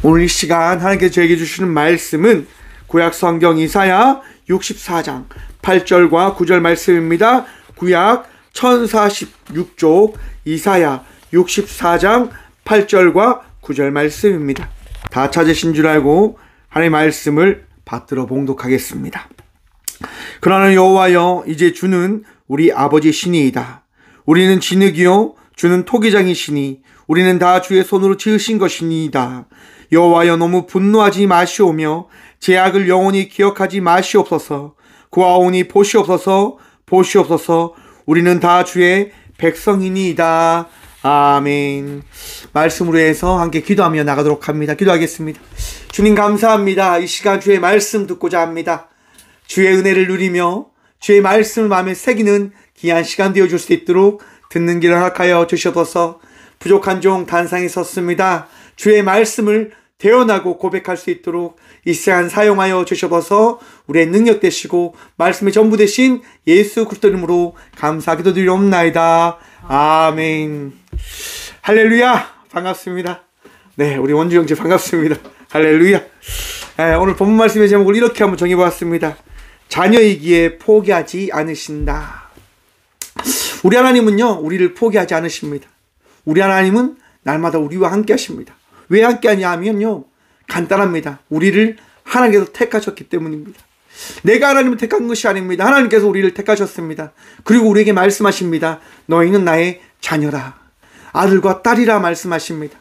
오늘 이 시간 하나님께서 저에게 주시는 말씀은 구약 성경 이사야 64장 8절과 9절 말씀입니다. 구약 1046쪽 이사야 64장 8절과 9절 말씀입니다. 다 찾으신 줄 알고 하나님의 말씀을 받들어 봉독하겠습니다. 그러나 여호와여, 이제 주는 우리 아버지시니이다. 우리는 진흙이요 주는 토기장이시니 우리는 다 주의 손으로 지으신 것이니이다. 여호와여, 너무 분노하지 마시오며 제약을 영원히 기억하지 마시옵소서. 구하오니 보시옵소서, 보시옵소서. 우리는 다 주의 백성이니이다. 아멘. 말씀으로 해서 함께 기도하며 나가도록 합니다. 기도하겠습니다. 주님 감사합니다. 이 시간 주의 말씀 듣고자 합니다. 주의 은혜를 누리며 주의 말씀을 마음에 새기는 귀한 시간 되어줄 수 있도록 듣는 길을 허락하여 주시옵소서. 부족한 종 단상에 섰습니다. 주의 말씀을 대언하고 고백할 수 있도록 이 시간 사용하여 주셔서 우리의 능력 되시고 말씀의 전부 되신 예수 그리스도 이름으로 감사 기도드리옵나이다. 아멘. 할렐루야. 반갑습니다. 네, 우리 원주 형제 반갑습니다. 할렐루야. 오늘 본문 말씀의 제목을 이렇게 한번 정해보았습니다. 자녀이기에 포기하지 않으신다. 우리 하나님은요, 우리를 포기하지 않으십니다. 우리 하나님은 날마다 우리와 함께 하십니다. 왜 함께 하냐 하면요, 간단합니다. 우리를 하나님께서 택하셨기 때문입니다. 내가 하나님을 택한 것이 아닙니다. 하나님께서 우리를 택하셨습니다. 그리고 우리에게 말씀하십니다. 너희는 나의 자녀라, 아들과 딸이라 말씀하십니다.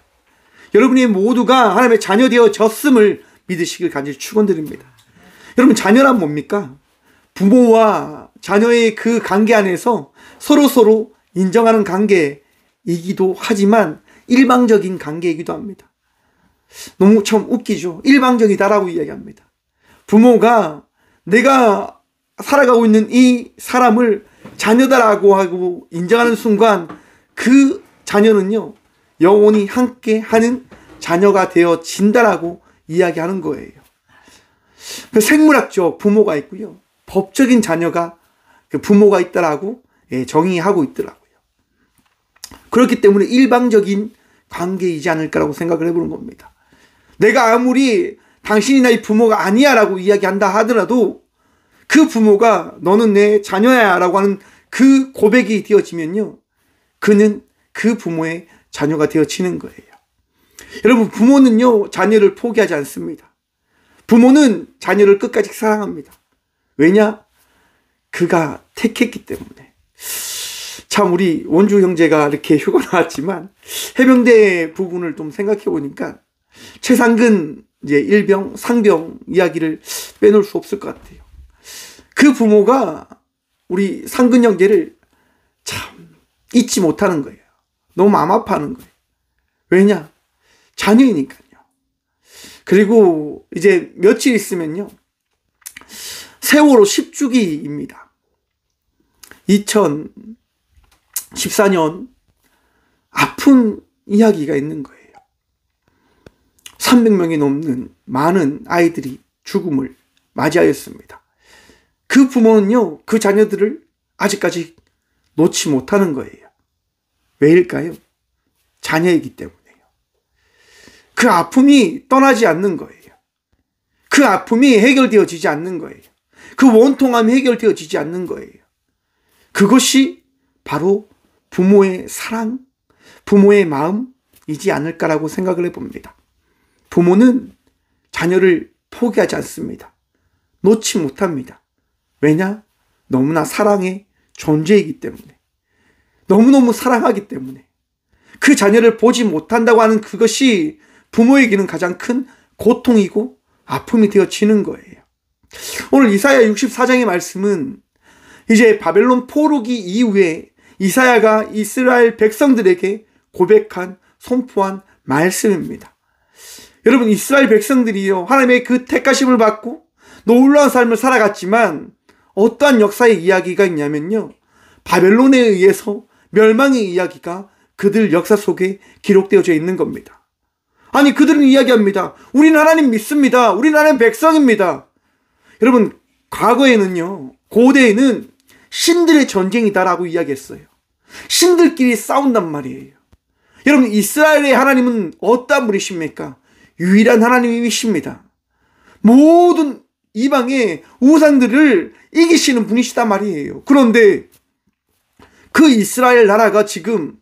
여러분이 모두가 하나님의 자녀 되어졌음을 믿으시길 간절히 축원드립니다. 여러분, 자녀란 뭡니까? 부모와 자녀의 그 관계 안에서 서로 인정하는 관계이기도 하지만 일방적인 관계이기도 합니다. 너무 참 웃기죠. 일방적이다라고 이야기합니다. 부모가 내가 살아가고 있는 이 사람을 자녀다라고 하고 인정하는 순간 그 자녀는요, 영원히 함께 하는 자녀가 되어진다라고 이야기하는 거예요. 생물학적 부모가 있고요, 법적인 자녀가 그 부모가 있다라고 정의하고 있더라고요. 그렇기 때문에 일방적인 관계이지 않을까라고 생각을 해보는 겁니다. 내가 아무리 당신이 나의 부모가 아니야 라고 이야기한다 하더라도 그 부모가 너는 내 자녀야 라고 하는 그 고백이 되어지면요, 그는 그 부모의 자녀가 되어지는 거예요. 여러분, 부모는요, 자녀를 포기하지 않습니다. 부모는 자녀를 끝까지 사랑합니다. 왜냐? 그가 택했기 때문에. 참, 우리 원주 형제가 이렇게 휴가 나왔지만 해병대 부분을 좀 생각해 보니까 최상근 이제 일병, 상병 이야기를 빼놓을 수 없을 것 같아요. 그 부모가 우리 상근 형제를 참 잊지 못하는 거예요. 너무 마음 아파하는 거예요. 왜냐? 자녀이니까요. 그리고 이제 며칠 있으면요, 세월호 10주기입니다. 2014년 아픈 이야기가 있는 거예요. 300명이 넘는 많은 아이들이 죽음을 맞이하였습니다. 그 부모는요, 그 자녀들을 아직까지 놓지 못하는 거예요. 왜일까요? 자녀이기 때문에요. 그 아픔이 떠나지 않는 거예요. 그 아픔이 해결되어지지 않는 거예요. 그 원통함이 해결되어지지 않는 거예요. 그것이 바로 부모의 사랑, 부모의 마음이지 않을까라고 생각을 해봅니다. 부모는 자녀를 포기하지 않습니다. 놓지 못합니다. 왜냐? 너무나 사랑의 존재이기 때문에. 너무너무 사랑하기 때문에. 그 자녀를 보지 못한다고 하는 그것이 부모에게는 가장 큰 고통이고 아픔이 되어지는 거예요. 오늘 이사야 64장의 말씀은 이제 바벨론 포로기 이후에 이사야가 이스라엘 백성들에게 고백한, 선포한 말씀입니다. 여러분, 이스라엘 백성들이요, 하나님의 그 택하심을 받고 놀라운 삶을 살아갔지만 어떠한 역사의 이야기가 있냐면요, 바벨론에 의해서 멸망의 이야기가 그들 역사 속에 기록되어져 있는 겁니다. 아니, 그들은 이야기합니다. 우리는 하나님 믿습니다. 우리는 하나님 백성입니다. 여러분, 과거에는요, 고대에는 신들의 전쟁이다라고 이야기했어요. 신들끼리 싸운단 말이에요. 여러분, 이스라엘의 하나님은 어떠한 분이십니까? 유일한 하나님이십니다. 모든 이방의 우상들을 이기시는 분이시단 말이에요. 그런데 그 이스라엘 나라가 지금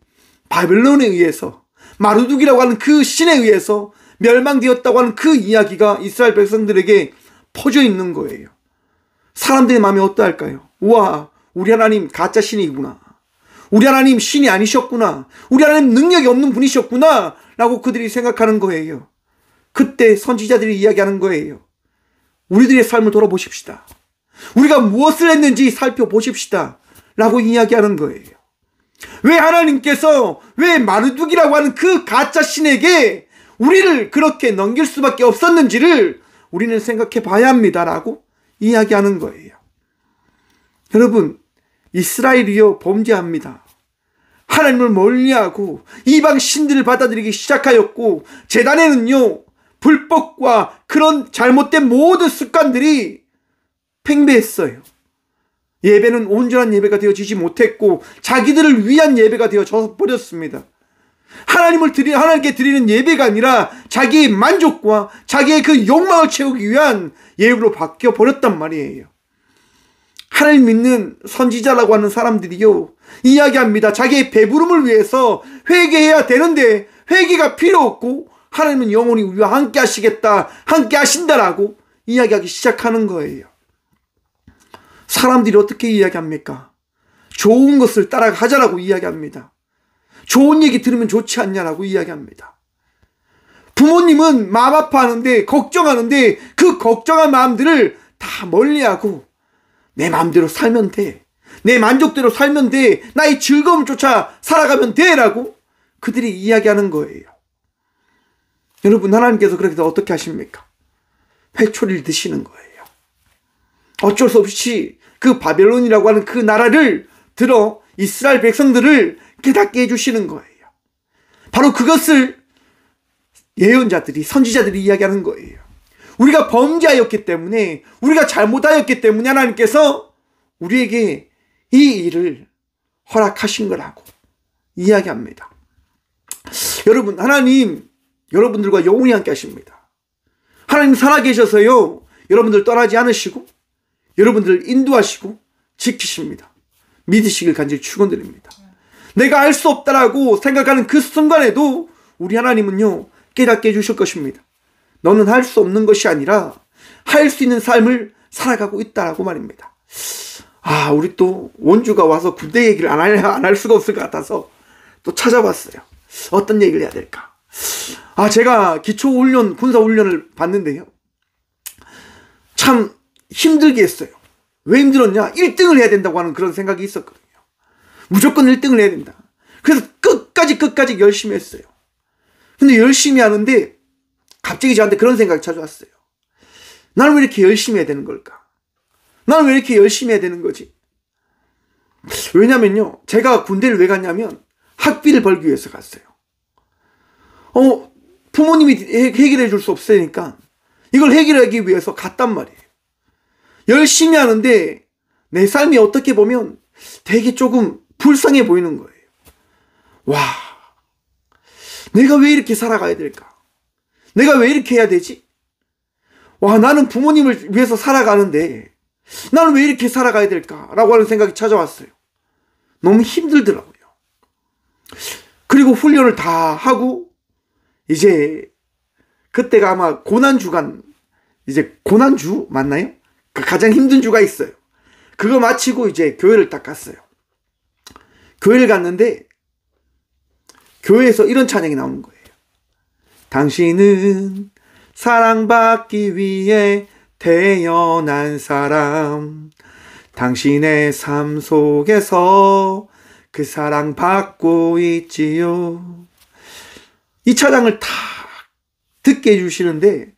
바벨론에 의해서, 마르둑이라고 하는 그 신에 의해서 멸망되었다고 하는 그 이야기가 이스라엘 백성들에게 퍼져 있는 거예요. 사람들의 마음이 어떠할까요? 우와, 우리 하나님 가짜 신이구나, 우리 하나님 신이 아니셨구나, 우리 하나님 능력이 없는 분이셨구나 라고 그들이 생각하는 거예요. 그때 선지자들이 이야기하는 거예요. 우리들의 삶을 돌아보십시다. 우리가 무엇을 했는지 살펴보십시다 라고 이야기하는 거예요. 왜 하나님께서 왜 마르둑이라고 하는 그 가짜 신에게 우리를 그렇게 넘길 수밖에 없었는지를 우리는 생각해 봐야 합니다 라고 이야기하는 거예요. 여러분, 이스라엘이요 범죄합니다. 하나님을 멀리하고 이방 신들을 받아들이기 시작하였고, 제단에는요 불법과 그런 잘못된 모든 습관들이 팽배했어요. 예배는 온전한 예배가 되어지지 못했고 자기들을 위한 예배가 되어져 버렸습니다. 하나님께 드리는 예배가 아니라 자기의 만족과 자기의 그 욕망을 채우기 위한 예배로 바뀌어 버렸단 말이에요. 하나님 믿는 선지자라고 하는 사람들이요 이야기합니다. 자기의 배부름을 위해서 회개해야 되는데 회개가 필요 없고 하나님은 영원히 우리와 함께 하시겠다, 함께 하신다라고 이야기하기 시작하는 거예요. 사람들이 어떻게 이야기합니까? 좋은 것을 따라가자라고 이야기합니다. 좋은 얘기 들으면 좋지 않냐라고 이야기합니다. 부모님은 마음 아파하는데, 걱정하는데 그 걱정한 마음들을 다 멀리하고 내 마음대로 살면 돼, 내 만족대로 살면 돼, 나의 즐거움 쫓아 살아가면 돼 라고 그들이 이야기하는 거예요. 여러분, 하나님께서 그렇게 어떻게 하십니까? 회초리를 드시는 거예요. 어쩔 수 없이 그 바벨론이라고 하는 그 나라를 들어 이스라엘 백성들을 깨닫게 해주시는 거예요. 바로 그것을 예언자들이, 선지자들이 이야기하는 거예요. 우리가 범죄하였기 때문에, 우리가 잘못하였기 때문에 하나님께서 우리에게 이 일을 허락하신 거라고 이야기합니다. 여러분, 하나님 여러분들과 영원히 함께 하십니다. 하나님 살아계셔서요 여러분들 떠나지 않으시고 여러분들을 인도하시고 지키십니다. 믿으시길 간절히 축원드립니다. 내가 알 수 없다라고 생각하는 그 순간에도 우리 하나님은요 깨닫게 해주실 것입니다. 너는 할 수 없는 것이 아니라 할 수 있는 삶을 살아가고 있다라고 말입니다. 우리 또 원주가 와서 군대 얘기를 안 할 수가 없을 것 같아서 또 찾아봤어요. 어떤 얘기를 해야 될까? 제가 기초훈련, 군사훈련을 봤는데요 참 힘들게 했어요. 왜 힘들었냐? 1등을 해야 된다고 하는 그런 생각이 있었거든요. 무조건 1등을 해야 된다. 그래서 끝까지 열심히 했어요. 근데 열심히 하는데 갑자기 저한테 그런 생각이 찾아왔어요. 나는 왜 이렇게 열심히 해야 되는 걸까? 나는 왜 이렇게 열심히 해야 되는 거지? 왜냐면요, 제가 군대를 왜 갔냐면 학비를 벌기 위해서 갔어요. 부모님이 해결해 줄 수 없으니까 이걸 해결하기 위해서 갔단 말이에요. 열심히 하는데 내 삶이 어떻게 보면 되게 조금 불쌍해 보이는 거예요. 와, 내가 왜 이렇게 살아가야 될까? 내가 왜 이렇게 해야 되지? 와, 나는 부모님을 위해서 살아가는데 나는 왜 이렇게 살아가야 될까라고 하는 생각이 찾아왔어요. 너무 힘들더라고요. 그리고 훈련을 다 하고 이제 그때가 아마 고난주간, 이제 고난주 맞나요? 그 가장 힘든 주가 있어요. 그거 마치고 이제 교회를 딱 갔어요. 교회를 갔는데 교회에서 이런 찬양이 나오는 거예요. 당신은 사랑받기 위해 태어난 사람, 당신의 삶 속에서 그 사랑 받고 있지요. 이 찬양을 다 듣게 해주시는데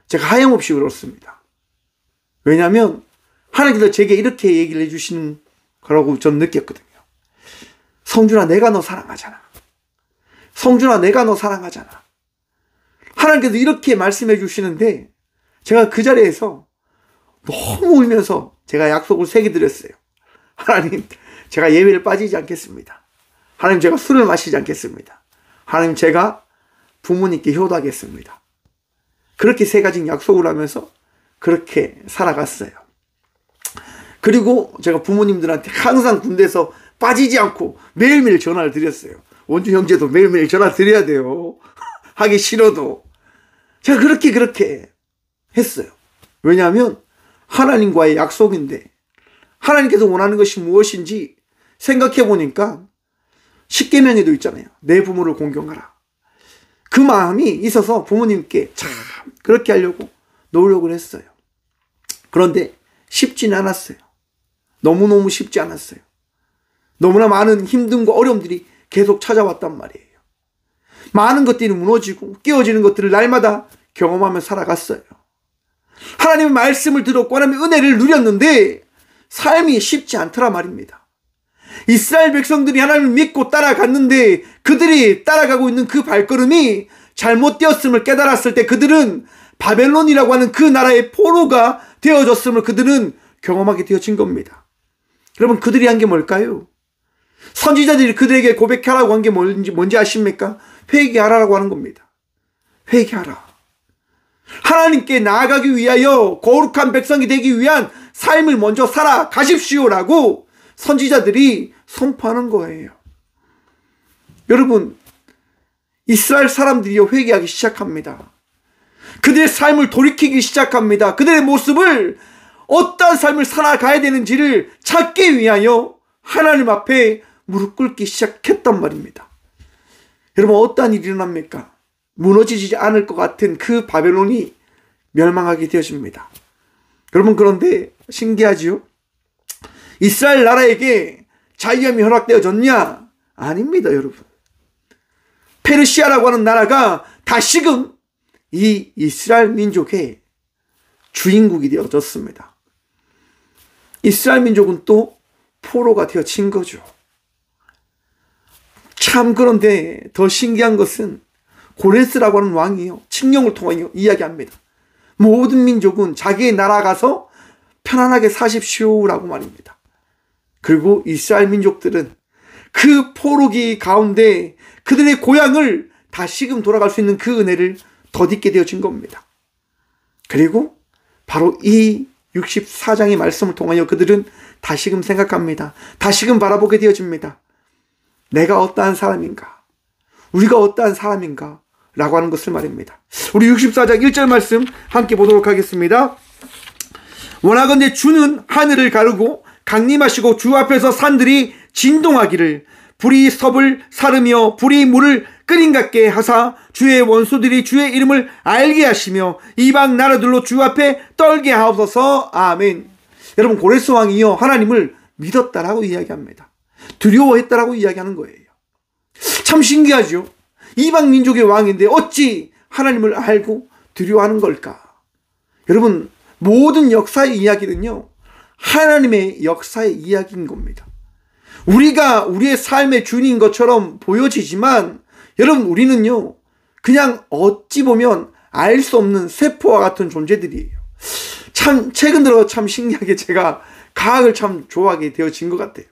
제가 하염없이 울었습니다. 왜냐하면 하나님께서 제게 이렇게 얘기를 해주시는 거라고 저는 느꼈거든요. 성준아, 내가 너 사랑하잖아. 성준아, 내가 너 사랑하잖아. 하나님께서 이렇게 말씀해 주시는데 제가 그 자리에서 너무 울면서 제가 약속을 3개 드렸어요. 하나님, 제가 예배를 빠지지 않겠습니다. 하나님, 제가 술을 마시지 않겠습니다. 하나님, 제가 부모님께 효도하겠습니다. 그렇게 세 가지 약속을 하면서 그렇게 살아갔어요. 그리고 제가 부모님들한테 항상 군대에서 빠지지 않고 매일매일 전화를 드렸어요. 원주 형제도 매일매일 전화 드려야 돼요. 하기 싫어도. 제가 그렇게 했어요. 왜냐하면 하나님과의 약속인데 하나님께서 원하는 것이 무엇인지 생각해 보니까 십계명에도 있잖아요. 내 부모를 공경하라. 그 마음이 있어서 부모님께 참 그렇게 하려고 노력을 했어요. 그런데 쉽지는 않았어요. 너무너무 쉽지 않았어요. 너무나 많은 힘듦과 어려움들이 계속 찾아왔단 말이에요. 많은 것들이 무너지고 깨어지는 것들을 날마다 경험하며 살아갔어요. 하나님의 말씀을 들었고 하나님의 은혜를 누렸는데 삶이 쉽지 않더라 말입니다. 이스라엘 백성들이 하나님을 믿고 따라갔는데 그들이 따라가고 있는 그 발걸음이 잘못되었음을 깨달았을 때 그들은 바벨론이라고 하는 그 나라의 포로가 되어졌음을 그들은 경험하게 되어진 겁니다. 여러분, 그들이 한 게 뭘까요? 선지자들이 그들에게 고백하라고 한 게 뭔지 아십니까? 회개하라고 하는 겁니다. 회개하라. 하나님께 나아가기 위하여 거룩한 백성이 되기 위한 삶을 먼저 살아가십시오라고 선지자들이 선포하는 거예요. 여러분, 이스라엘 사람들이 회개하기 시작합니다. 그들의 삶을 돌이키기 시작합니다. 그들의 모습을 어떤 삶을 살아가야 되는지를 찾기 위하여 하나님 앞에 무릎 꿇기 시작했단 말입니다. 여러분, 어떠한 일이 일어납니까? 무너지지 않을 것 같은 그 바벨론이 멸망하게 되어집니다. 여러분, 그런데 신기하지요? 이스라엘 나라에게 자유함이 허락되어졌냐? 아닙니다, 여러분. 페르시아라고 하는 나라가 다시금 이 이스라엘 민족의 주인국이 되어졌습니다. 이스라엘 민족은 또 포로가 되어진 거죠. 참, 그런데 더 신기한 것은 고레스라고 하는 왕이요, 칙령을 통하여 이야기합니다. 모든 민족은 자기의 나라 가서 편안하게 사십시오라고 말입니다. 그리고 이스라엘 민족들은 그 포로기 가운데 그들의 고향을 다시금 돌아갈 수 있는 그 은혜를 덧입게 되어진 겁니다. 그리고 바로 이 64장의 말씀을 통하여 그들은 다시금 생각합니다. 다시금 바라보게 되어집니다. 내가 어떠한 사람인가? 우리가 어떠한 사람인가? 라고 하는 것을 말입니다. 우리 64장 1절 말씀 함께 보도록 하겠습니다. 원하건대 주는 하늘을 가르고 강림하시고 주 앞에서 산들이 진동하기를 불이 섭을 사르며 불이 물을 끓인 같게 하사 주의 원수들이 주의 이름을 알게 하시며 이방 나라들로 주 앞에 떨게 하옵소서. 아멘. 여러분, 고레스 왕이요, 하나님을 믿었다라고 이야기합니다. 두려워했다라고 이야기하는 거예요. 참 신기하죠. 이방 민족의 왕인데 어찌 하나님을 알고 두려워하는 걸까? 여러분, 모든 역사의 이야기는요, 하나님의 역사의 이야기인 겁니다. 우리가 우리의 삶의 주인인 것처럼 보여지지만 여러분, 우리는요, 그냥 어찌 보면 알 수 없는 세포와 같은 존재들이에요. 참 최근 들어 참 신기하게 제가 과학을 참 좋아하게 되어진 것 같아요.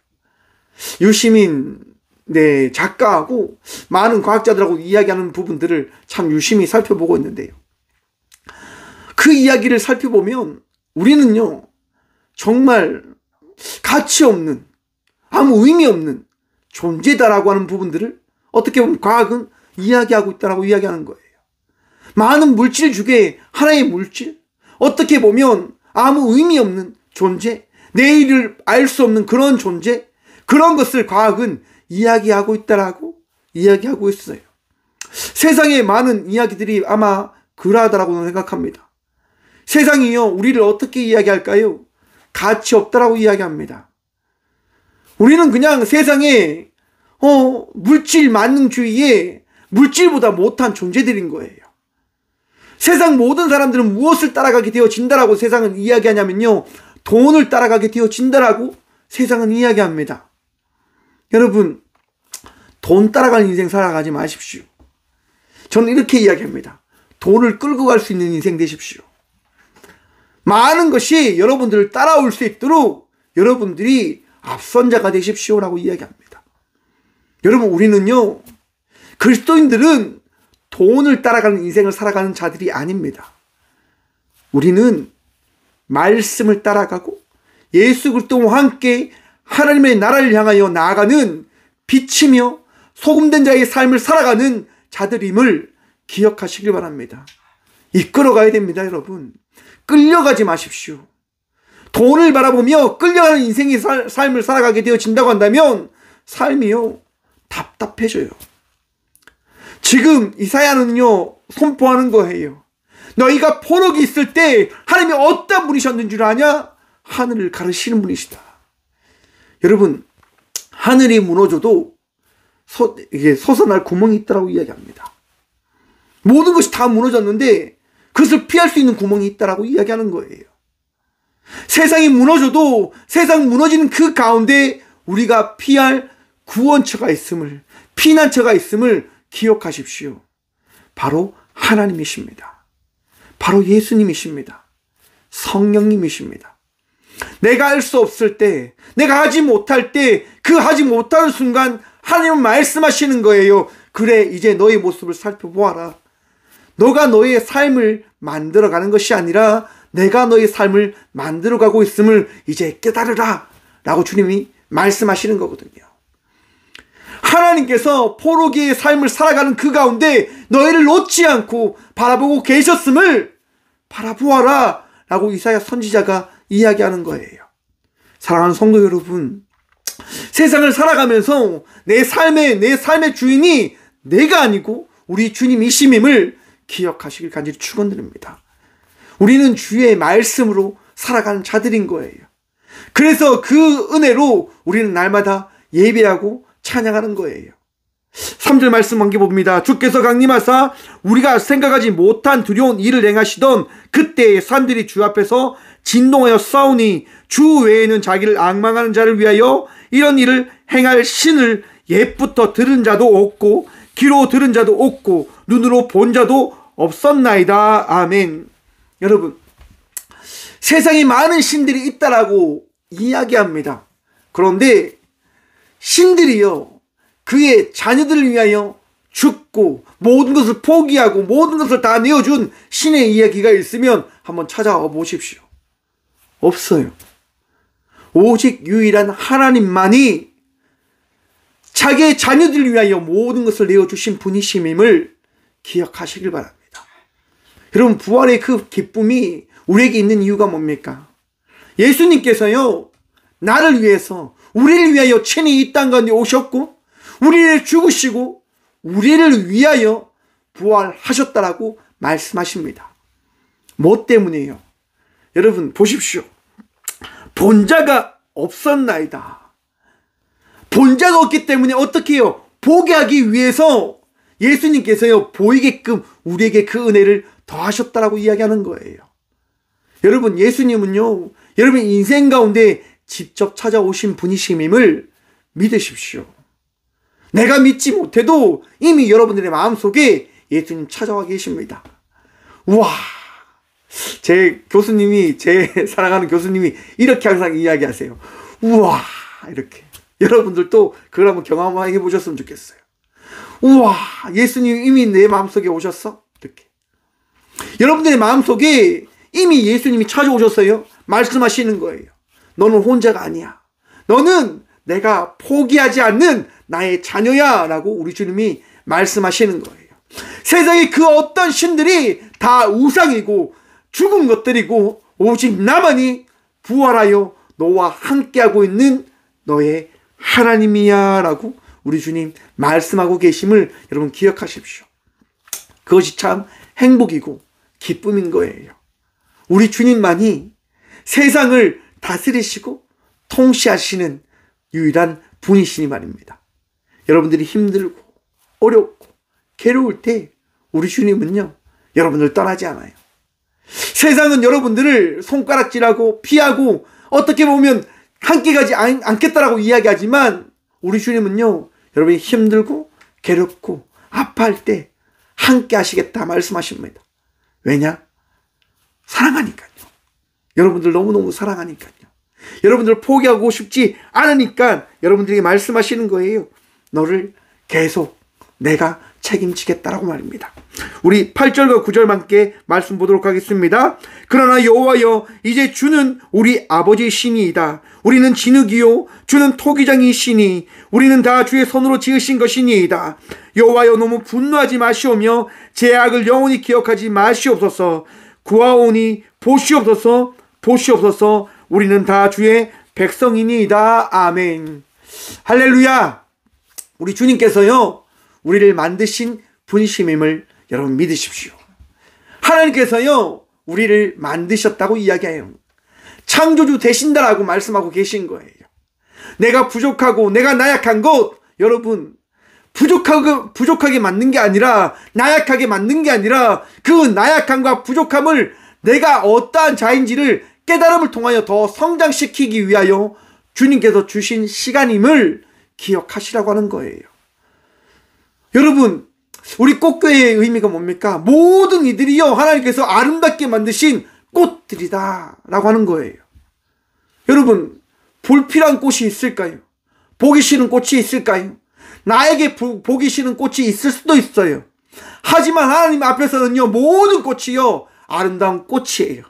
유시민 작가하고 많은 과학자들하고 이야기하는 부분들을 참 유심히 살펴보고 있는데요. 그 이야기를 살펴보면 우리는요, 정말 가치 없는, 아무 의미 없는 존재다라고 하는 부분들을 어떻게 보면 과학은 이야기하고 있다라고 이야기하는 거예요. 많은 물질 중에 하나의 물질, 어떻게 보면 아무 의미 없는 존재, 내일을 알 수 없는 그런 존재, 그런 것을 과학은 이야기하고 있다라고 이야기하고 있어요. 세상에 많은 이야기들이 아마 그러하다라고 생각합니다. 세상이요, 우리를 어떻게 이야기할까요? 가치 없다라고 이야기합니다. 우리는 그냥 세상에 물질 만능주의에 물질보다 못한 존재들인 거예요. 세상 모든 사람들은 무엇을 따라가게 되어진다라고 세상은 이야기하냐면요, 돈을 따라가게 되어진다라고 세상은 이야기합니다. 여러분, 돈 따라가는 인생 살아가지 마십시오. 저는 이렇게 이야기합니다. 돈을 끌고 갈 수 있는 인생 되십시오. 많은 것이 여러분들을 따라올 수 있도록 여러분들이 앞선자가 되십시오라고 이야기합니다. 여러분, 우리는요, 그리스도인들은 돈을 따라가는 인생을 살아가는 자들이 아닙니다. 우리는 말씀을 따라가고 예수 그리스도와 함께 하나님의 나라를 향하여 나아가는 빛이며 소금된 자의 삶을 살아가는 자들임을 기억하시길 바랍니다. 이끌어가야 됩니다, 여러분. 끌려가지 마십시오. 돈을 바라보며 끌려가는 인생의 삶을 살아가게 되어진다고 한다면 삶이요, 답답해져요. 지금 이사야는요, 선포하는 거예요. 너희가 포록이 있을 때 하나님이 어떤 분이셨는 줄 아냐? 하늘을 가르시는 분이시다. 여러분, 하늘이 무너져도 이게 솟아날 구멍이 있다라고 이야기합니다. 모든 것이 다 무너졌는데 그것을 피할 수 있는 구멍이 있다라고 이야기하는 거예요. 세상이 무너져도 세상 무너지는 그 가운데 우리가 피할 구원처가 있음을, 피난처가 있음을 기억하십시오. 바로 하나님이십니다. 바로 예수님이십니다. 성령님이십니다. 내가 할 수 없을 때, 내가 하지 못할 때, 그 하지 못하는 순간 하나님은 말씀하시는 거예요. 그래, 이제 너의 모습을 살펴보아라. 너가 너의 삶을 만들어가는 것이 아니라 내가 너의 삶을 만들어가고 있음을 이제 깨달으라 라고 주님이 말씀하시는 거거든요. 하나님께서 포로기의 삶을 살아가는 그 가운데 너희를 놓지 않고 바라보고 계셨음을 바라보아라 라고 이사야 선지자가 이야기하는 거예요. 사랑하는 성도 여러분, 세상을 살아가면서 내 삶의 주인이 내가 아니고 우리 주님이심임을 기억하시길 간절히 축원드립니다. 우리는 주의 말씀으로 살아가는 자들인 거예요. 그래서 그 은혜로 우리는 날마다 예배하고 찬양하는 거예요. 3절 말씀 함께 봅니다. 주께서 강림하사 우리가 생각하지 못한 두려운 일을 행하시던 그때의 산들이 주 앞에서 진동하여 싸우니 주 외에는 자기를 앙망하는 자를 위하여 이런 일을 행할 신을 옛부터 들은 자도 없고 귀로 들은 자도 없고 눈으로 본 자도 없었나이다. 아멘. 여러분, 세상에 많은 신들이 있다라고 이야기합니다. 그런데 신들이요, 그의 자녀들을 위하여 죽고 모든 것을 포기하고 모든 것을 다 내어준 신의 이야기가 있으면 한번 찾아와 보십시오. 없어요. 오직 유일한 하나님만이 자기의 자녀들을 위하여 모든 것을 내어주신 분이심임을 기억하시길 바랍니다. 여러분, 부활의 그 기쁨이 우리에게 있는 이유가 뭡니까? 예수님께서요, 나를 위해서, 우리를 위하여 친히 이 땅 가운데 오셨고 우리를 죽으시고 우리를 위하여 부활하셨다라고 말씀하십니다. 뭐 때문이에요? 여러분 보십시오. 본자가 없었나이다. 본자가 없기 때문에 어떻게 해요? 보게 하기 위해서 예수님께서요, 보이게끔 우리에게 그 은혜를 더하셨다라고 이야기하는 거예요. 여러분, 예수님은요, 여러분 인생 가운데 직접 찾아오신 분이심임을 믿으십시오. 내가 믿지 못해도 이미 여러분들의 마음속에 예수님 찾아와 계십니다. 우와, 제 사랑하는 교수님이 이렇게 항상 이야기하세요. 우와, 이렇게. 여러분들도 그걸 한번 경험해 보셨으면 좋겠어요. 우와, 예수님 이미 내 마음속에 오셨어? 이렇게. 여러분들의 마음속에 이미 예수님이 찾아오셨어요. 말씀하시는 거예요. 너는 혼자가 아니야. 너는 내가 포기하지 않는 나의 자녀야 라고 우리 주님이 말씀하시는 거예요. 세상의 그 어떤 신들이 다 우상이고 죽은 것들이고 오직 나만이 부활하여 너와 함께하고 있는 너의 하나님이야 라고 우리 주님 말씀하고 계심을 여러분 기억하십시오. 그것이 참 행복이고 기쁨인 거예요. 우리 주님만이 세상을 다스리시고 통치하시는 유일한 분이시니 말입니다. 여러분들이 힘들고 어렵고 괴로울 때 우리 주님은요, 여러분들 떠나지 않아요. 세상은 여러분들을 손가락질하고 피하고 어떻게 보면 함께 가지 않겠다라고 이야기하지만 우리 주님은요, 여러분이 힘들고 괴롭고 아파할 때 함께 하시겠다 말씀하십니다. 왜냐? 사랑하니까요. 여러분들 너무너무 사랑하니까요. 여러분들 포기하고 싶지 않으니까 여러분들에게 말씀하시는 거예요. 너를 계속 내가 책임지겠다라고 말입니다. 우리 8절과 9절 함께 말씀 보도록 하겠습니다. 그러나 여호와여, 이제 주는 우리 아버지 신이이다. 우리는 진흙이요 주는 토기장이시니 우리는 다 주의 손으로 지으신 것이니이다. 여호와여, 너무 분노하지 마시오며 제 악을 영원히 기억하지 마시옵소서. 구하오니 보시옵소서, 보시옵소서. 우리는 다 주의 백성이니이다. 아멘. 할렐루야. 우리 주님께서요, 우리를 만드신 분이심임을 여러분 믿으십시오. 하나님께서요, 우리를 만드셨다고 이야기해요. 창조주 되신다라고 말씀하고 계신 거예요. 내가 부족하고 내가 나약한 것, 여러분, 부족하게 만든 게 아니라, 나약하게 만든 게 아니라, 그 나약함과 부족함을 내가 어떠한 자인지를 깨달음을 통하여 더 성장시키기 위하여 주님께서 주신 시간임을 기억하시라고 하는 거예요. 여러분, 우리 꽃교회의 의미가 뭡니까? 모든 이들이요, 하나님께서 아름답게 만드신 꽃들이다 라고 하는 거예요. 여러분, 불필요한 꽃이 있을까요? 보기 싫은 꽃이 있을까요? 나에게 보기 싫은 꽃이 있을 수도 있어요. 하지만 하나님 앞에서는요, 모든 꽃이요, 아름다운 꽃이에요.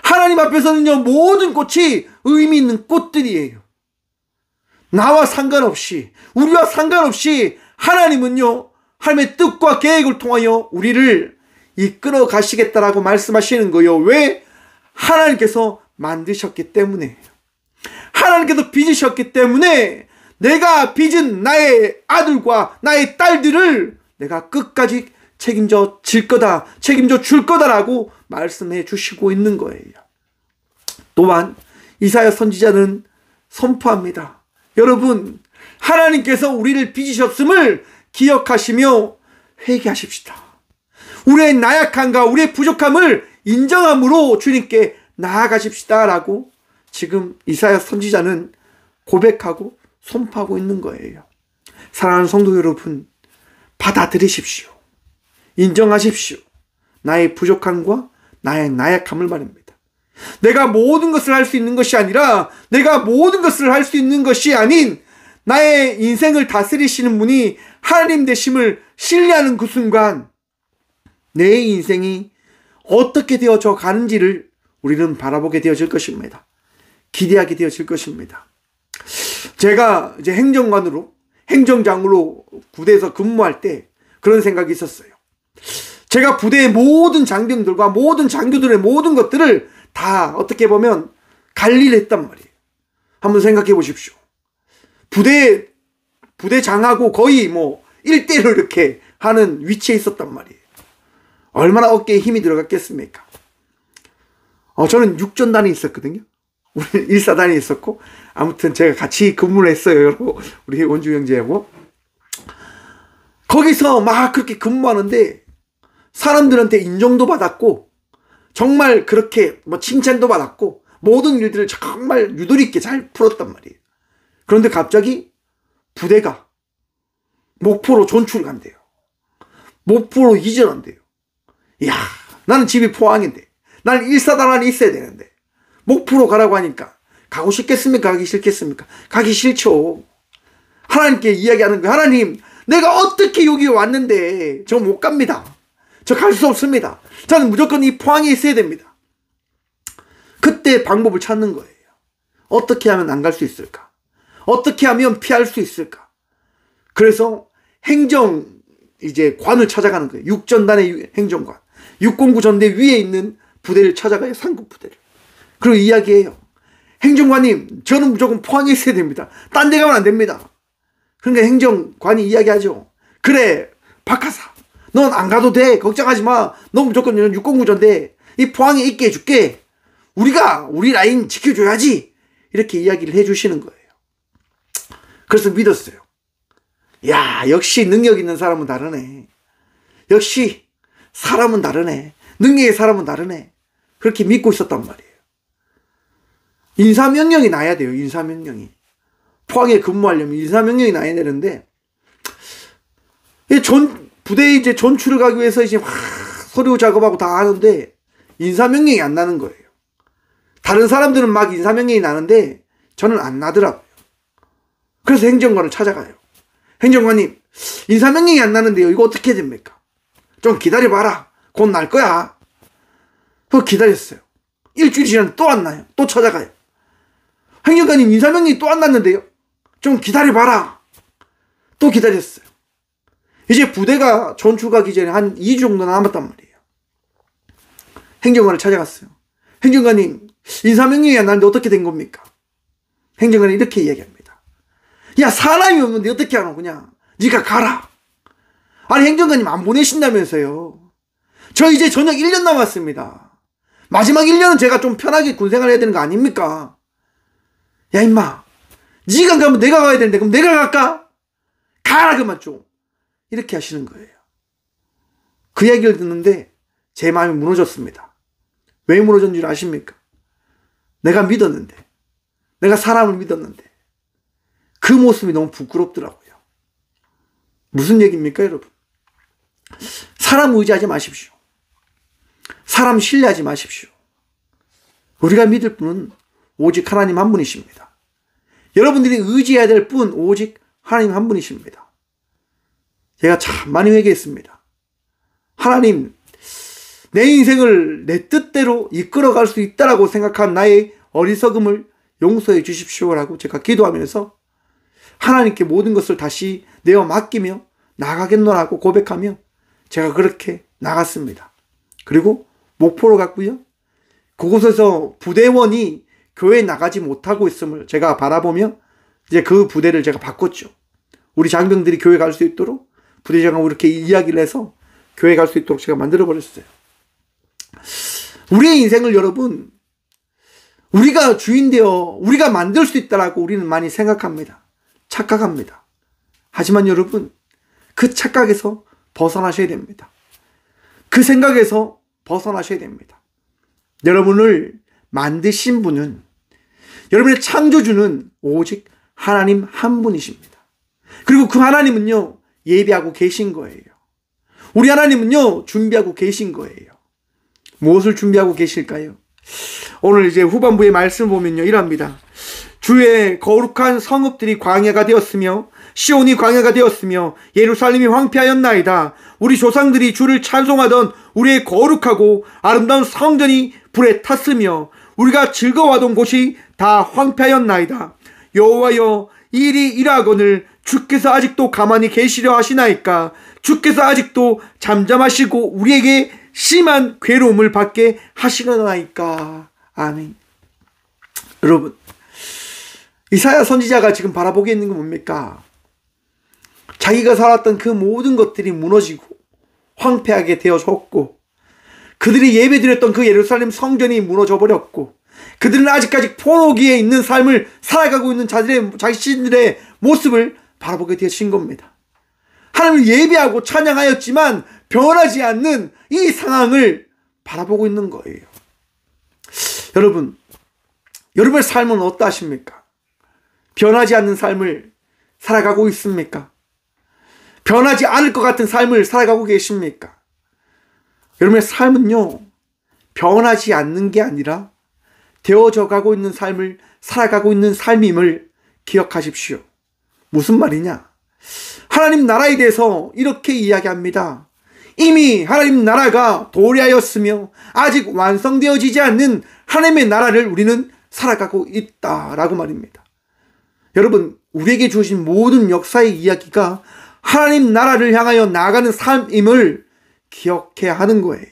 하나님 앞에서는요, 모든 꽃이 의미 있는 꽃들이에요. 나와 상관없이, 우리와 상관없이 하나님은요, 하나님의 뜻과 계획을 통하여 우리를 이끌어 가시겠다라고 말씀하시는 거예요. 왜? 하나님께서 만드셨기 때문에, 하나님께서 빚으셨기 때문에 내가 빚은 나의 아들과 나의 딸들을 내가 끝까지 책임져 질 거다, 책임져 줄 거다라고 말씀해 주시고 있는 거예요. 또한 이사야 선지자는 선포합니다. 여러분, 하나님께서 우리를 빚으셨음을 기억하시며 회개하십시다. 우리의 나약함과 우리의 부족함을 인정함으로 주님께 나아가십시다 라고 지금 이사야 선지자는 고백하고 선포하고 있는 거예요. 사랑하는 성도 여러분, 받아들이십시오. 인정하십시오. 나의 부족함과 나의 나약함을 말입니다. 내가 모든 것을 할 수 있는 것이 아니라, 내가 모든 것을 할 수 있는 것이 아닌 나의 인생을 다스리시는 분이 하나님 되심을 신뢰하는 그 순간 내 인생이 어떻게 되어져 가는지를 우리는 바라보게 되어질 것입니다. 기대하게 되어질 것입니다. 제가 이제 행정장으로 부대에서 근무할 때 그런 생각이 있었어요. 제가 부대의 모든 장병들과 모든 장교들의 모든 것들을 다 어떻게 보면 관리를 했단 말이에요. 한번 생각해 보십시오. 부대장하고 거의 1대1로 이렇게 하는 위치에 있었단 말이에요. 얼마나 어깨에 힘이 들어갔겠습니까? 저는 육전단이 있었거든요. 우리 1사단이 있었고, 아무튼 제가 같이 근무를 했어요. 우리 원주 형제하고. 거기서 막 그렇게 근무하는데 사람들한테 인정도 받았고, 정말 그렇게 칭찬도 받았고, 모든 일들을 정말 유도리 있게 잘 풀었단 말이에요. 그런데 갑자기 부대가 목포로 전출을 간대요. 목포로 이전한대요. 이야, 나는 집이 포항인데, 나는 1사단 안에 있어야 되는데 목포로 가라고 하니까 가고 싶겠습니까? 가기 싫겠습니까? 가기 싫죠. 하나님께 이야기하는 거예요. 하나님, 내가 어떻게 여기 왔는데 저 못 갑니다. 저 갈 수 없습니다. 저는 무조건 이 포항에 있어야 됩니다. 그때 방법을 찾는 거예요. 어떻게 하면 안 갈 수 있을까? 어떻게 하면 피할 수 있을까? 그래서 관을 찾아가는 거예요. 육전단의 행정관. 609 전대 위에 있는 부대를 찾아가요. 상급 부대를. 그리고 이야기해요. 행정관님, 저는 무조건 포항에 있어야 됩니다. 딴 데 가면 안 됩니다. 그러니까 행정관이 이야기하죠. 그래, 박하사, 넌 안 가도 돼. 걱정하지 마. 넌 무조건 609 전대 이 포항에 있게 해줄게. 우리 라인 지켜줘야지. 이렇게 이야기를 해주시는 거예요. 그래서 믿었어요. 야, 역시 능력 있는 사람은 다르네. 역시 사람은 다르네. 능력의 사람은 다르네. 그렇게 믿고 있었단 말이에요. 인사명령이 나야 돼요. 인사명령이. 포항에 근무하려면 인사명령이 나야 되는데, 부대에 이제 전출을 가기 위해서 이제 막 서류 작업하고 다 하는데 인사명령이 안 나는 거예요. 다른 사람들은 막 인사명령이 나는데 저는 안 나더라고요. 그래서 행정관을 찾아가요. 행정관님, 인사명령이 안 나는데요. 이거 어떻게 됩니까? 좀 기다려봐라. 곧 날 거야. 그거 기다렸어요. 일주일이 지났는데 또 안 나요. 또 찾아가요. 행정관님 인사명령이 또 안 났는데요. 좀 기다려봐라. 또 기다렸어요. 이제 부대가 전출가기 전에 한 2주 정도 남았단 말이에요. 행정관을 찾아갔어요. 행정관님 인사명령이 안 나는데 어떻게 된 겁니까? 행정관이 이렇게 이야기합니다. 야, 사람이 없는데 어떻게 하노? 그냥 네가 가라. 아니, 행정관님 안 보내신다면서요. 저 이제 전역 1년 남았습니다. 마지막 1년은 제가 좀 편하게 군생활 해야 되는 거 아닙니까? 야, 임마, 네가 가면 내가 가야 되는데 그럼 내가 갈까? 가라 그만 좀. 이렇게 하시는 거예요. 그 얘기를 듣는데 제 마음이 무너졌습니다. 왜 무너졌는 줄 아십니까? 내가 믿었는데, 내가 사람을 믿었는데 그 모습이 너무 부끄럽더라고요. 무슨 얘기입니까, 여러분? 사람 의지하지 마십시오. 사람 신뢰하지 마십시오. 우리가 믿을 분은 오직 하나님 한 분이십니다. 여러분들이 의지해야 될 분 오직 하나님 한 분이십니다. 제가 참 많이 회개했습니다. 하나님, 내 인생을 내 뜻대로 이끌어갈 수 있다라고 생각한 나의 어리석음을 용서해 주십시오라고 제가 기도하면서 하나님께 모든 것을 다시 내어 맡기며 나가겠노라고 고백하며 제가 그렇게 나갔습니다. 그리고 목포로 갔고요. 그곳에서 부대원이 교회에 나가지 못하고 있음을 제가 바라보며 이제 그 부대를 제가 바꿨죠. 우리 장병들이 교회 갈 수 있도록 부대장하고 이렇게 이야기를 해서 교회 갈 수 있도록 제가 만들어버렸어요. 우리의 인생을 여러분, 우리가 주인되어 우리가 만들 수 있다라고 우리는 많이 생각합니다. 착각합니다. 하지만 여러분, 그 착각에서 벗어나셔야 됩니다. 그 생각에서 벗어나셔야 됩니다. 여러분을 만드신 분은, 여러분의 창조주는 오직 하나님 한 분이십니다. 그리고 그 하나님은요, 예비하고 계신 거예요. 우리 하나님은요, 준비하고 계신 거예요. 무엇을 준비하고 계실까요? 오늘 이제 후반부의 말씀 보면요, 이랍니다. 주의 거룩한 성읍들이 광야가 되었으며 시온이 광야가 되었으며 예루살렘이 황폐하였나이다. 우리 조상들이 주를 찬송하던 우리의 거룩하고 아름다운 성전이 불에 탔으며 우리가 즐거워하던 곳이 다 황폐하였나이다. 여호와여, 일이 일하거늘 주께서 아직도 가만히 계시려 하시나이까? 주께서 아직도 잠잠하시고 우리에게 심한 괴로움을 받게 하시려나이까? 아멘. 여러분, 이사야 선지자가 지금 바라보고 있는 건 뭡니까? 자기가 살았던 그 모든 것들이 무너지고 황폐하게 되어졌고, 그들이 예배드렸던 그 예루살렘 성전이 무너져 버렸고, 그들은 아직까지 포로기에 있는 삶을 살아가고 있는 자신들의 모습을 바라보게 되신 겁니다. 하나님을 예배하고 찬양하였지만 변하지 않는 이 상황을 바라보고 있는 거예요. 여러분, 여러분의 삶은 어떠하십니까? 변하지 않는 삶을 살아가고 있습니까? 변하지 않을 것 같은 삶을 살아가고 계십니까? 여러분의 삶은요, 변하지 않는 게 아니라 되어져 가고 있는 삶을 살아가고 있는 삶임을 기억하십시오. 무슨 말이냐? 하나님 나라에 대해서 이렇게 이야기합니다. 이미 하나님 나라가 도래하였으며 아직 완성되어지지 않는 하나님의 나라를 우리는 살아가고 있다라고 말입니다. 여러분, 우리에게 주신 모든 역사의 이야기가 하나님 나라를 향하여 나아가는 삶임을 기억해야 하는 거예요.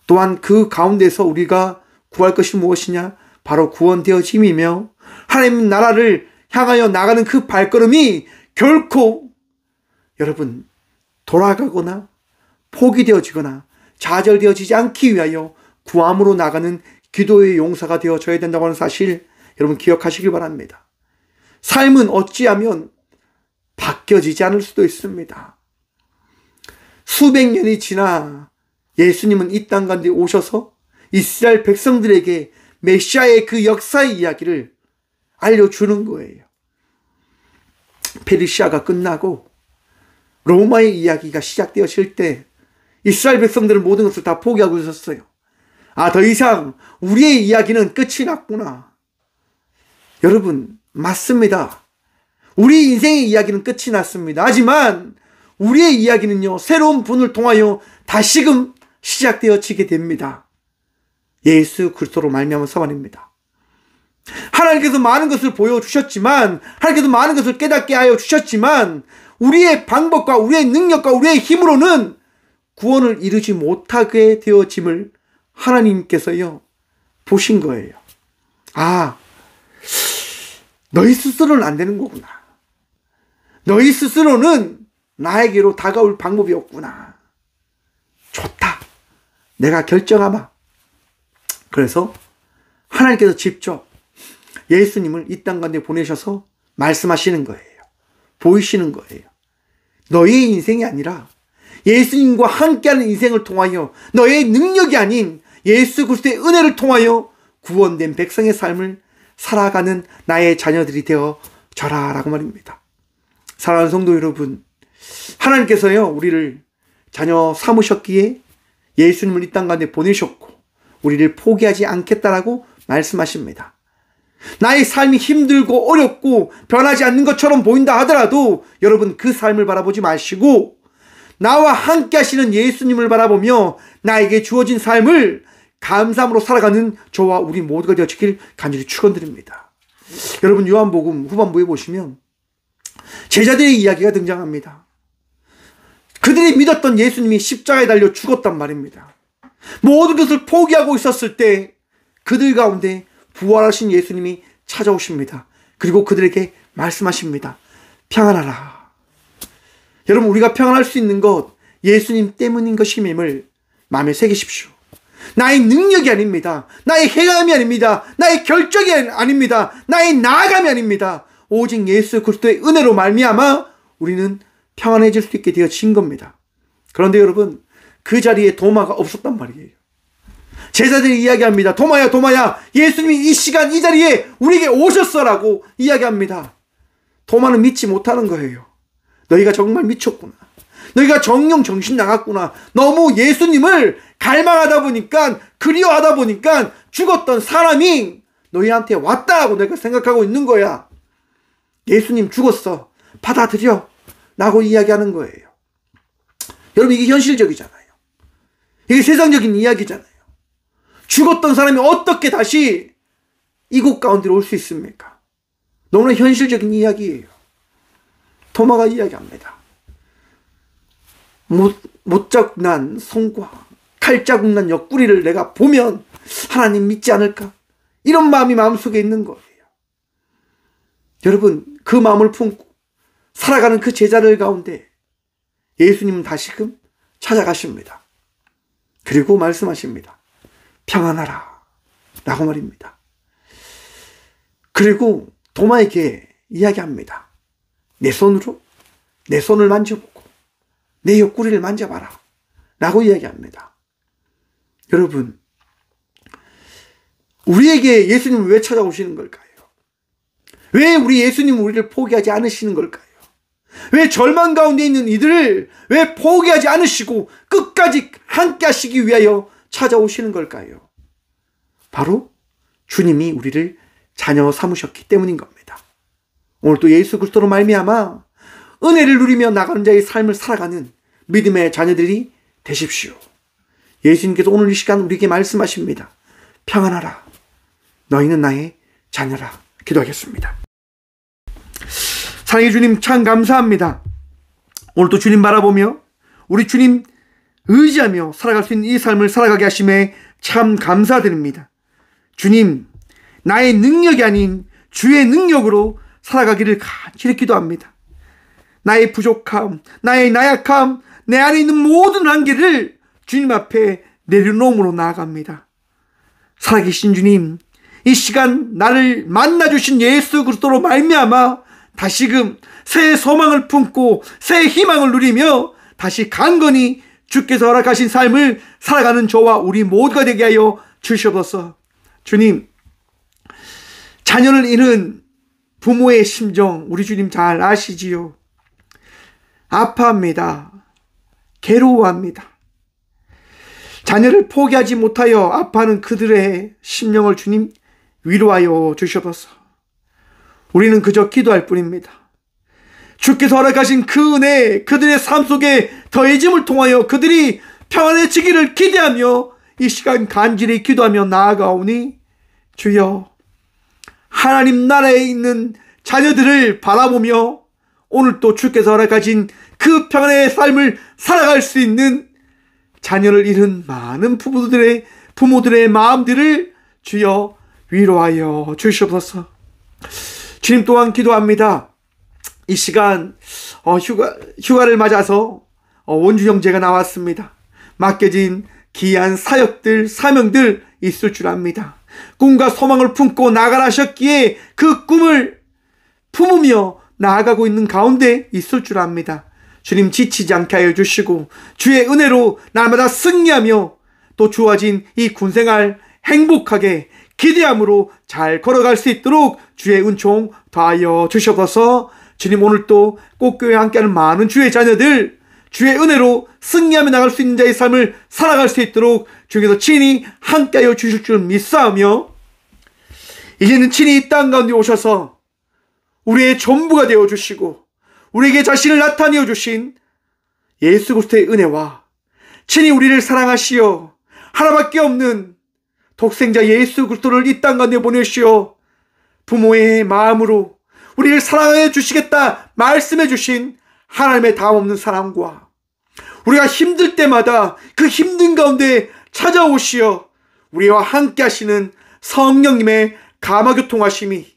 또한 그 가운데서 우리가 구할 것이 무엇이냐? 바로 구원되어짐이며 하나님 나라를 향하여 나가는 그 발걸음이 결코 여러분 돌아가거나 포기되어지거나 좌절되어지지 않기 위하여 구함으로 나가는 기도의 용사가 되어져야 된다고 하는 사실 여러분 기억하시길 바랍니다. 삶은 어찌하면 바뀌어지지 않을 수도 있습니다. 수백 년이 지나 예수님은 이 땅 가운데 오셔서 이스라엘 백성들에게 메시아의 그 역사의 이야기를 알려주는 거예요. 페르시아가 끝나고 로마의 이야기가 시작되었을 때 이스라엘 백성들은 모든 것을 다 포기하고 있었어요. 아, 더 이상 우리의 이야기는 끝이 났구나. 여러분, 맞습니다. 우리 인생의 이야기는 끝이 났습니다. 하지만 우리의 이야기는요, 새로운 분을 통하여 다시금 시작되어지게 됩니다. 예수 그리스도로 말미암아서 말입니다. 하나님께서 많은 것을 보여주셨지만, 하나님께서 많은 것을 깨닫게 하여 주셨지만, 우리의 방법과 우리의 능력과 우리의 힘으로는 구원을 이루지 못하게 되어짐을 하나님께서요 보신 거예요. 아, 너희 스스로는 안 되는 거구나. 너희 스스로는 나에게로 다가올 방법이 없구나. 좋다. 내가 결정하마. 그래서 하나님께서 직접 예수님을 이 땅 가운데 보내셔서 말씀하시는 거예요. 보이시는 거예요. 너의 인생이 아니라 예수님과 함께하는 인생을 통하여 너의 능력이 아닌 예수 그리스도의 은혜를 통하여 구원된 백성의 삶을 살아가는 나의 자녀들이 되어져라 라고 말입니다. 사랑하는 성도 여러분, 하나님께서요 우리를 자녀 삼으셨기에 예수님을 이 땅 가운데 보내셨고 우리를 포기하지 않겠다라고 말씀하십니다. 나의 삶이 힘들고 어렵고 변하지 않는 것처럼 보인다 하더라도 여러분 그 삶을 바라보지 마시고 나와 함께 하시는 예수님을 바라보며 나에게 주어진 삶을 감사함으로 살아가는 저와 우리 모두가 되어지길 간절히 축원드립니다. 여러분 요한복음 후반부에 보시면 제자들의 이야기가 등장합니다. 그들이 믿었던 예수님이 십자가에 달려 죽었단 말입니다. 모든 것을 포기하고 있었을 때 그들 가운데 부활하신 예수님이 찾아오십니다. 그리고 그들에게 말씀하십니다. 평안하라. 여러분 우리가 평안할 수 있는 것 예수님 때문인 것임을 마음에 새기십시오. 나의 능력이 아닙니다. 나의 행함이 아닙니다. 나의 결정이 아닙니다. 나의 나아감이 아닙니다. 오직 예수 그리스도의 은혜로 말미암아 우리는 평안해질 수 있게 되어진 겁니다. 그런데 여러분 그 자리에 도마가 없었단 말이에요. 제자들이 이야기합니다. 도마야 도마야 예수님이 이 시간 이 자리에 우리에게 오셨어라고 이야기합니다. 도마는 믿지 못하는 거예요. 너희가 정말 미쳤구나. 너희가 정신 나갔구나. 너무 예수님을 갈망하다 보니까 그리워하다 보니까 죽었던 사람이 너희한테 왔다라고 내가 생각하고 있는 거야. 예수님 죽었어. 받아들여 라고 이야기하는 거예요. 여러분 이게 현실적이잖아요. 이게 세상적인 이야기잖아요. 죽었던 사람이 어떻게 다시 이곳 가운데로 올 수 있습니까? 너무나 현실적인 이야기예요. 도마가 이야기합니다. 못자국 난 손과 칼자국 난 옆구리를 내가 보면 하나님 믿지 않을까? 이런 마음이 마음속에 있는 거예요. 여러분 그 마음을 품고 살아가는 그 제자들 가운데 예수님은 다시금 찾아가십니다. 그리고 말씀하십니다. 평안하라 라고 말입니다. 그리고 도마에게 이야기합니다. 내 손을 만져보고 내 옆구리를 만져봐라 라고 이야기합니다. 여러분 우리에게 예수님은 왜 찾아오시는 걸까요? 왜 우리 예수님은 우리를 포기하지 않으시는 걸까요? 왜 절망 가운데 있는 이들을 왜 포기하지 않으시고 끝까지 함께 하시기 위하여 찾아오시는 걸까요? 바로 주님이 우리를 자녀 삼으셨기 때문인 겁니다. 오늘 또 예수 그리스도로 말미암아 은혜를 누리며 나가는 자의 삶을 살아가는 믿음의 자녀들이 되십시오. 예수님께서 오늘 이 시간 우리에게 말씀하십니다. 평안하라. 너희는 나의 자녀라. 기도하겠습니다. 사랑의 주님 참 감사합니다. 오늘 또 주님 바라보며 우리 주님 의지하며 살아갈 수 있는 이 삶을 살아가게 하심에 참 감사드립니다. 주님 나의 능력이 아닌 주의 능력으로 살아가기를 간절히 기도합니다. 나의 부족함, 나의 나약함, 내 안에 있는 모든 한계를 주님 앞에 내려놓음으로 나아갑니다. 살아계신 주님, 이 시간 나를 만나주신 예수 그리스도로 말미암아 다시금 새 소망을 품고 새 희망을 누리며 다시 강건히 주께서 허락하신 삶을 살아가는 저와 우리 모두가 되게 하여 주시옵소서. 주님, 자녀를 잃은 부모의 심정 우리 주님 잘 아시지요. 아파합니다. 괴로워합니다. 자녀를 포기하지 못하여 아파하는 그들의 심령을 주님 위로하여 주시옵소서. 우리는 그저 기도할 뿐입니다. 주께서 허락하신 그 은혜 그들의 삶 속에 더해짐을 통하여 그들이 평안해지기를 기대하며 이 시간 간절히 기도하며 나아가오니 주여, 하나님 나라에 있는 자녀들을 바라보며 오늘 또 주께서 허락하신 그 평안의 삶을 살아갈 수 있는 자녀를 잃은 많은 부모들의 마음들을 주여 위로하여 주시옵소서. 주님 또한 기도합니다. 이 시간 휴가를 맞아서 원주 형제가 나왔습니다. 맡겨진 귀한 사역들, 사명들 있을 줄 압니다. 꿈과 소망을 품고 나가라 하셨기에 그 꿈을 품으며 나아가고 있는 가운데 있을 줄 압니다. 주님 지치지 않게 하여 주시고 주의 은혜로 날마다 승리하며 또 주어진 이 군생활 행복하게 기대함으로 잘 걸어갈 수 있도록 주의 은총 더하여 주시옵소서. 주님, 오늘 또 꽃교회 함께하는 많은 주의 자녀들 주의 은혜로 승리하며 나갈 수 있는 자의 삶을 살아갈 수 있도록 주께서 친히 함께하여 주실 줄 믿사오며, 이제는 친히 이 땅 가운데 오셔서 우리의 전부가 되어주시고 우리에게 자신을 나타내어 주신 예수 그리스도의 은혜와 친히 우리를 사랑하시어 하나밖에 없는 독생자 예수 그리스도를 이 땅 가운데 보내시어 부모의 마음으로 우리를 사랑해 주시겠다 말씀해 주신 하나님의 다함없는 사랑과 우리가 힘들 때마다 그 힘든 가운데 찾아오시어 우리와 함께 하시는 성령님의 감화교통하심이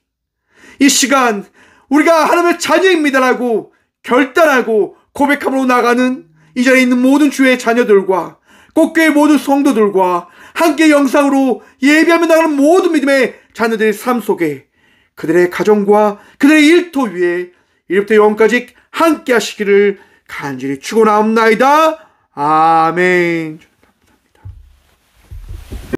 이 시간 우리가 하나님의 자녀입니다라고 결단하고 고백함으로 나가는 이 자리에 있는 모든 주의 자녀들과 꽃교회 모든 성도들과 함께 영상으로 예배하며 나가는 모든 믿음의 자녀들의 삶 속에 그들의 가정과 그들의 일터 위에 이제부터 영원까지 함께 하시기를 간절히 축원하옵나이다. 아멘.